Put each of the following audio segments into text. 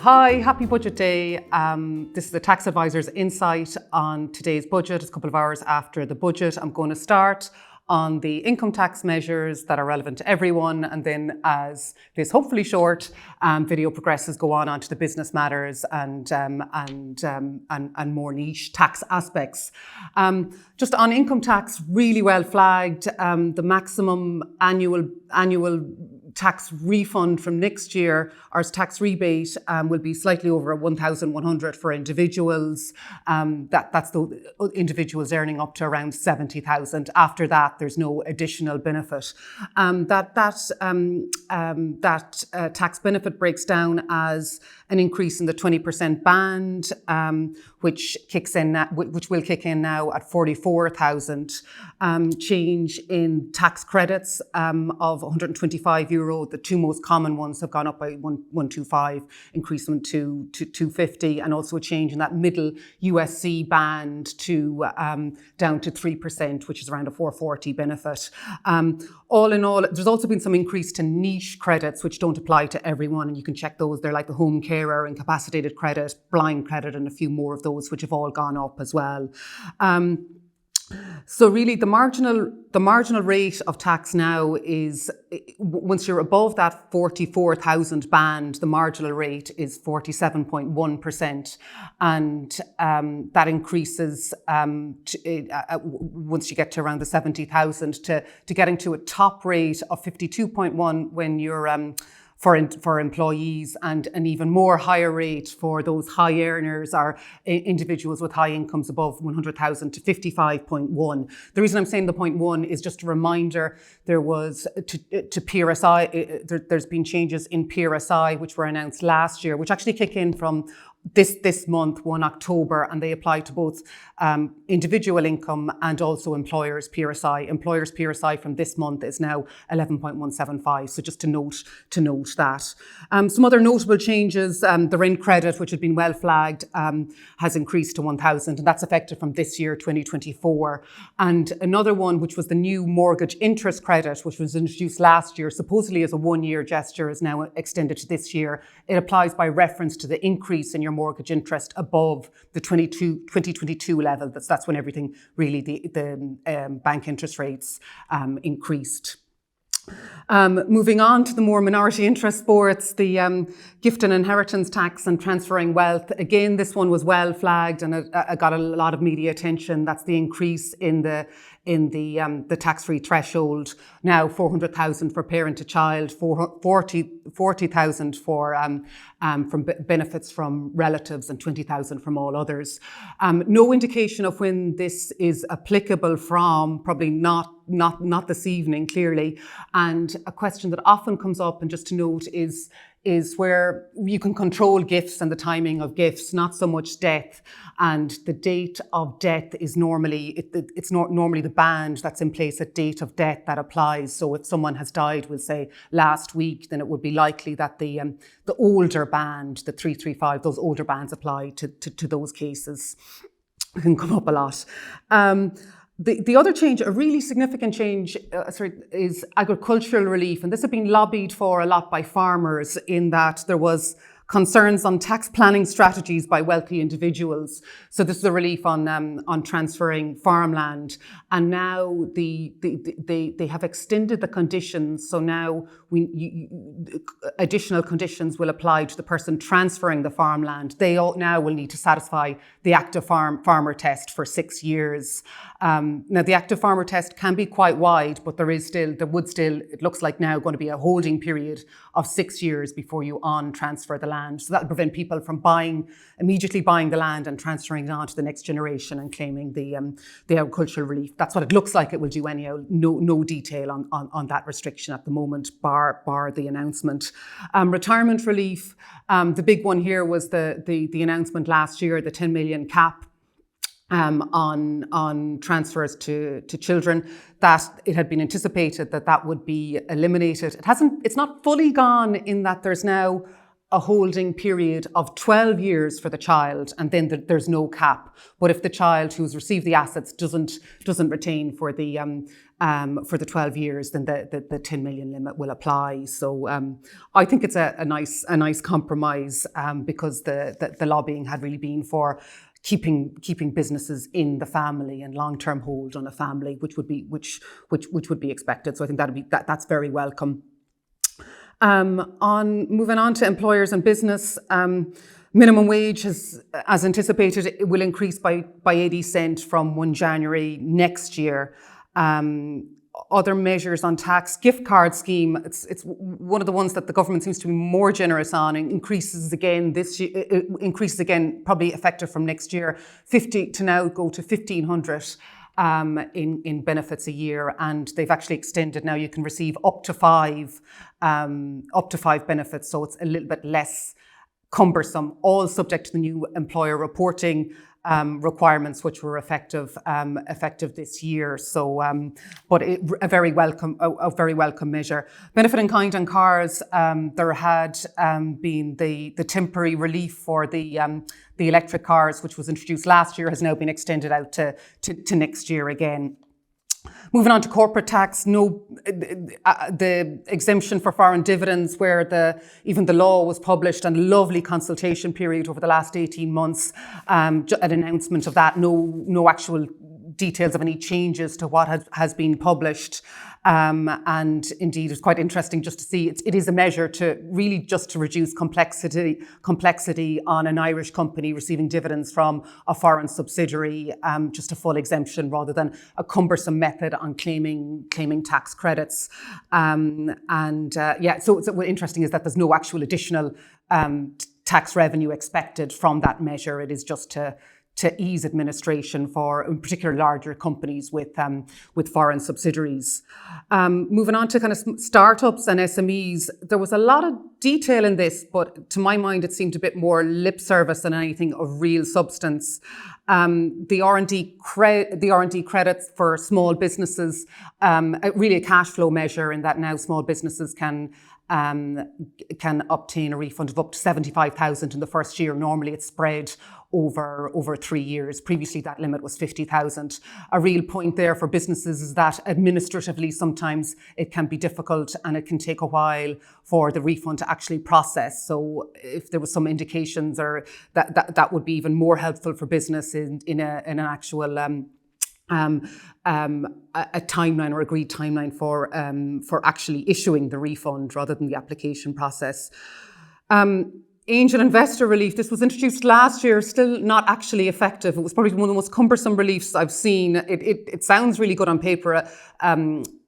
Hi, happy budget day. This is the Tax Advisor's insight on today's budget. It's a couple of hours after the budget. I'm going to start on the income tax measures that are relevant to everyone, and then as this hopefully short video progresses, go on to the business matters and more niche tax aspects. Just on income tax, really well flagged. The maximum annual tax refund from next year, our tax rebate will be slightly over 1,100 for individuals. That's the individuals earning up to around 70,000. After that, there's no additional benefit. That tax benefit breaks down as an increase in the 20% band, which will kick in now at 44,000. Change in tax credits of 125 euro. The two most common ones have gone up by 125, increase them to 250, and also a change in that middle USC band to down to 3%, which is around a 440 benefit. All in all, there's also been some increase to niche credits, which don't apply to everyone, and you can check those. They're like the home carer, incapacitated credit, blind credit, and a few more of those, which have all gone up as well. So really the marginal rate of tax now is, once you're above that 44,000 band, the marginal rate is 47.1%, and that increases once you get to around the 70,000 to getting to a top rate of 52.1 when you're for employees, and an even more higher rate for those high earners or individuals with high incomes above 100,000 to 55.1. The reason I'm saying the 0.1 is just a reminder, there was to PRSI, there's been changes in PRSI which were announced last year, which actually kick in from this month, 1 October, and they apply to both individual income and also employers' PRSI. Employers' PRSI from this month is now 11.175. So just to note that. Some other notable changes: the rent credit, which had been well flagged, has increased to 1,000, and that's effective from this year, 2024. And another one, which was the new mortgage interest credit, which was introduced last year, supposedly as a one-year gesture, is now extended to this year. It applies by reference to the increase in your mortgage interest above the 2022 level. That's when everything really, the bank interest rates increased. Moving on to the more minority interest sports, the gift and inheritance tax and transferring wealth. Again, this one was well flagged and it got a lot of media attention. That's the increase in the tax-free threshold, now 400,000 for parent to child, 40,000 for from benefits from relatives, and 20,000 from all others. No indication of when this is applicable from, probably not this evening, clearly. And a question that often comes up, and just to note, is where you can control gifts and the timing of gifts, not so much death. And the date of death is normally, it's not normally the band that's in place at date of death that applies. So if someone has died, we'll say last week, then it would be likely that the older band, the 335, those older bands apply to those cases. It can come up a lot. The other change, a really significant change, is agricultural relief. And this had been lobbied for a lot by farmers, in that there was concerns on tax planning strategies by wealthy individuals. So this is a relief on transferring farmland. And now they have extended the conditions. So now additional conditions will apply to the person transferring the farmland. They now will need to satisfy the active farmer test for 6 years. Now the active farmer test can be quite wide, but there would still, it looks like now, going to be a holding period of 6 years before you transfer the land. So that will prevent people from immediately buying the land and transferring it on to the next generation and claiming the agricultural relief. That's what it looks like it will do anyhow. No detail on that restriction at the moment, bar the announcement. Retirement relief, the big one here was the announcement last year, the 10 million cap on transfers to children, that it had been anticipated that would be eliminated. It's not fully gone, in that there's now a holding period of 12 years for the child, and then there's no cap. But if the child who's received the assets doesn't retain for the 12 years, then the 10 million limit will apply. So I think it's a nice compromise, because the lobbying had really been for keeping businesses in the family and long-term hold on a family, which would be expected. So I think that's very welcome. Moving on to employers and business, minimum wage as anticipated, it will increase by 80 cents from 1 January next year. Other measures on tax, gift card scheme, it's one of the ones that the government seems to be more generous on, and increases again this year, probably effective from next year, 50 to now go to 1,500 in benefits a year, and they've actually extended now. You can receive up to five benefits, so it's a little bit less cumbersome, all subject to the new employer reporting requirements, which were effective this year. So, but a very welcome measure. Benefit in kind on cars. There had been the temporary relief for the electric cars, which was introduced last year, has now been extended out to next year again. Moving on to corporate tax, the exemption for foreign dividends, where even the law was published, and a lovely consultation period over the last 18 months, an announcement of that, no actual details of any changes to what has been published. And indeed, it's quite interesting just to see it is a measure to really just to reduce complexity on an Irish company receiving dividends from a foreign subsidiary, just a full exemption rather than a cumbersome method on claiming tax credits. So what's interesting is that there's no actual additional tax revenue expected from that measure. It is just to ease administration for, in particular, larger companies with foreign subsidiaries. Moving on to kind of startups and SMEs, there was a lot of detail in this, but to my mind, it seemed a bit more lip service than anything of real substance. The R&D credits for small businesses, really a cash flow measure, in that now small businesses can obtain a refund of up to 75,000 in the first year. Normally it's spread over 3 years. Previously that limit was 50,000. A real point there for businesses is that administratively sometimes it can be difficult and it can take a while for the refund to actually process. So if there was some indications, or that would be even more helpful for business in an actual a timeline or agreed timeline for actually issuing the refund rather than the application process. Angel investor relief, this was introduced last year, still not actually effective. It was probably one of the most cumbersome reliefs I've seen. It sounds really good on paper, a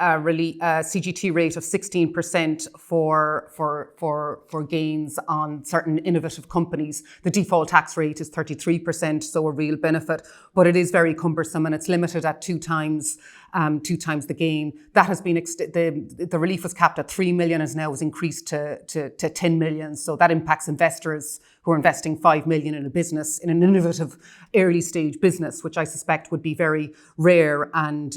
CGT rate of 16% for gains on certain innovative companies. The default tax rate is 33%, so a real benefit, but it is very cumbersome and it's limited at 2 times the gain. That has been the relief was capped at 3 million, as now was increased to 10 million. So that impacts investors who are investing 5 million in a business, in an innovative early stage business, which I suspect would be very rare and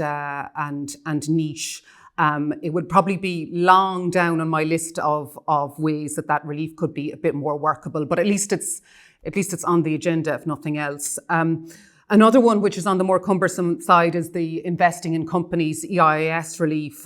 niche. It would probably be long down on my list of ways that relief could be a bit more workable, but at least it's on the agenda, if nothing else. Another one, which is on the more cumbersome side, is the investing in companies EIS relief.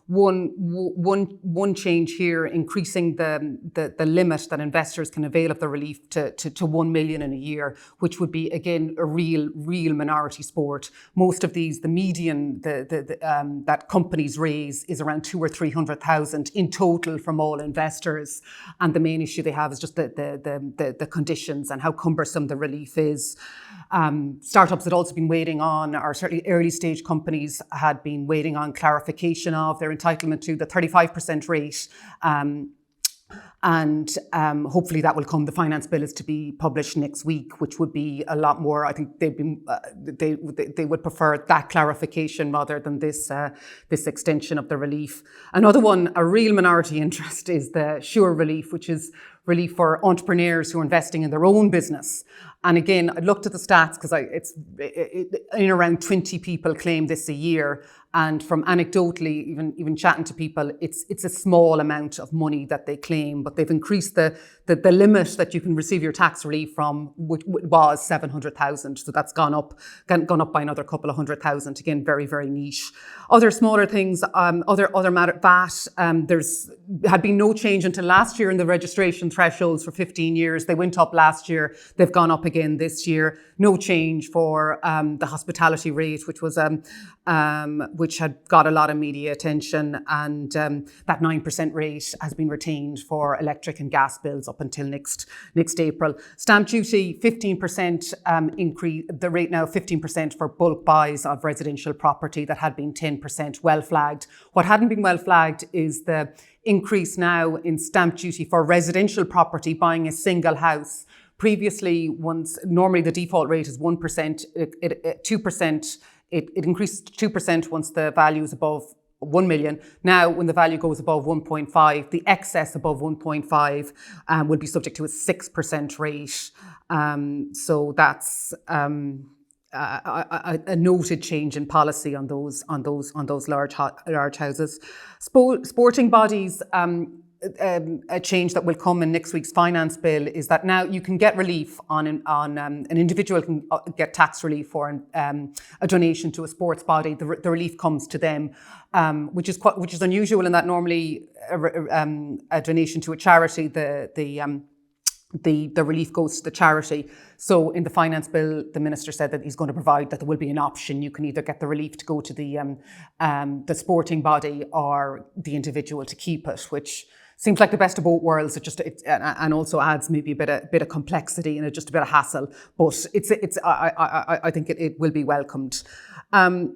One change here, increasing the limit that investors can avail of the relief to 1 million in a year, which would be again a real minority sport. Most of these, the median that companies raise is around 200,000 or 300,000 in total from all investors, and the main issue they have is just the conditions and how cumbersome the relief is. Startups had also been waiting on, or certainly early stage companies had been waiting on clarification of their entitlement to the 35% rate. And hopefully that will come. The finance bill is to be published next week, which would be a lot more. I think they would prefer that clarification rather than this extension of the relief. Another one, a real minority interest, is the SURE relief, which is relief for entrepreneurs who are investing in their own business. And again, I looked at the stats because in around 20 people claim this a year. And from anecdotally, even chatting to people, it's a small amount of money that they claim, but they've increased the limit that you can receive your tax relief from, which was 700,000. So that's gone up by another couple of 100,000. Again, very, very niche. Other smaller things, other matter, VAT. There's had been no change until last year in the registration thresholds for 15 years. They went up last year. They've gone up again this year. No change for the hospitality rate, which had got a lot of media attention, and that 9% rate has been retained for electric and gas bills up until next April. Stamp duty, 15% increase, the rate now 15% for bulk buys of residential property. That had been 10%, well flagged. What hadn't been well flagged is the increase now in stamp duty for residential property buying a single house. Previously, normally the default rate is 1%, 2%. It increased to 2% once the value is above 1 million. Now, when the value goes above 1.5, the excess above 1.5 will be subject to a 6% rate. So that's a noted change in policy on those large houses. Sporting bodies. A change that will come in next week's finance bill is that now you can get relief on an individual can get tax relief for a donation to a sports body. The relief comes to them, which is unusual in that normally a donation to a charity, the relief goes to the charity. So in the finance bill, the minister said that he's going to provide that there will be an option. You can either get the relief to go to the sporting body or the individual to keep it, which seems like the best of both worlds. And also adds maybe a bit of complexity and just a bit of hassle. But I think it will be welcomed. They're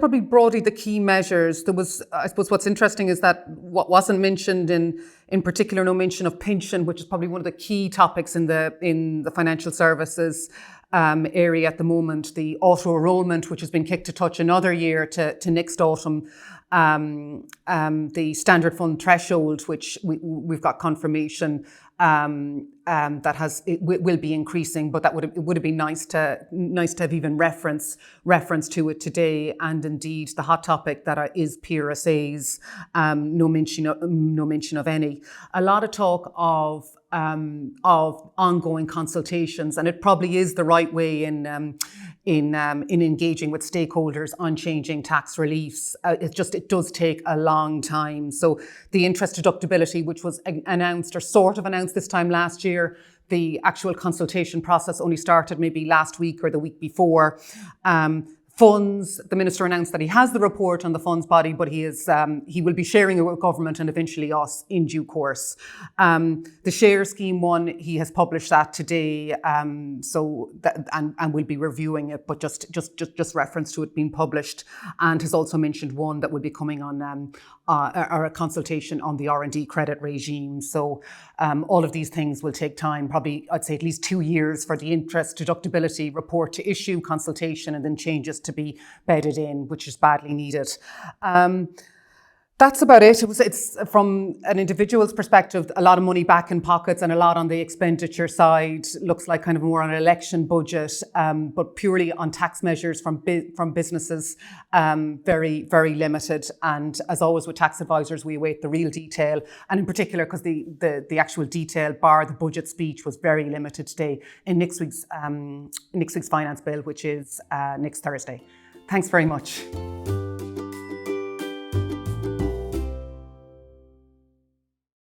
probably broadly the key measures. There was, I suppose, what's interesting is that what wasn't mentioned in particular, no mention of pension, which is probably one of the key topics in the financial services area at the moment. The auto enrolment, which has been kicked to touch another year to next autumn. The standard fund threshold, which we've got confirmation that will be increasing, but it would have been nice to have even reference to it today. And indeed, the hot topic that is PRSAs, no mention of any. A lot of talk of ongoing consultations, and it probably is the right way in engaging with stakeholders on changing tax reliefs. It does take a long time. So the interest deductibility, which was announced or sort of announced this time last year, the actual consultation process only started maybe last week or the week before. Funds, the minister announced that he has the report on the funds body, but he will be sharing it with government and eventually us in due course. The share scheme one, he has published that today, and we'll be reviewing it, but just reference to it being published, and has also mentioned one that will be coming on or a consultation on the R&D credit regime. So all of these things will take time, probably I'd say at least 2 years for the interest deductibility report to issue, consultation, and then changes to be bedded in, which is badly needed. That's about it. It's from an individual's perspective, a lot of money back in pockets and a lot on the expenditure side. Looks like kind of more on an election budget, but purely on tax measures from businesses, very, very limited. And as always with tax advisors, we await the real detail. And in particular, because the actual detail, bar the budget speech, was very limited today in next week's finance bill, which is next Thursday. Thanks very much.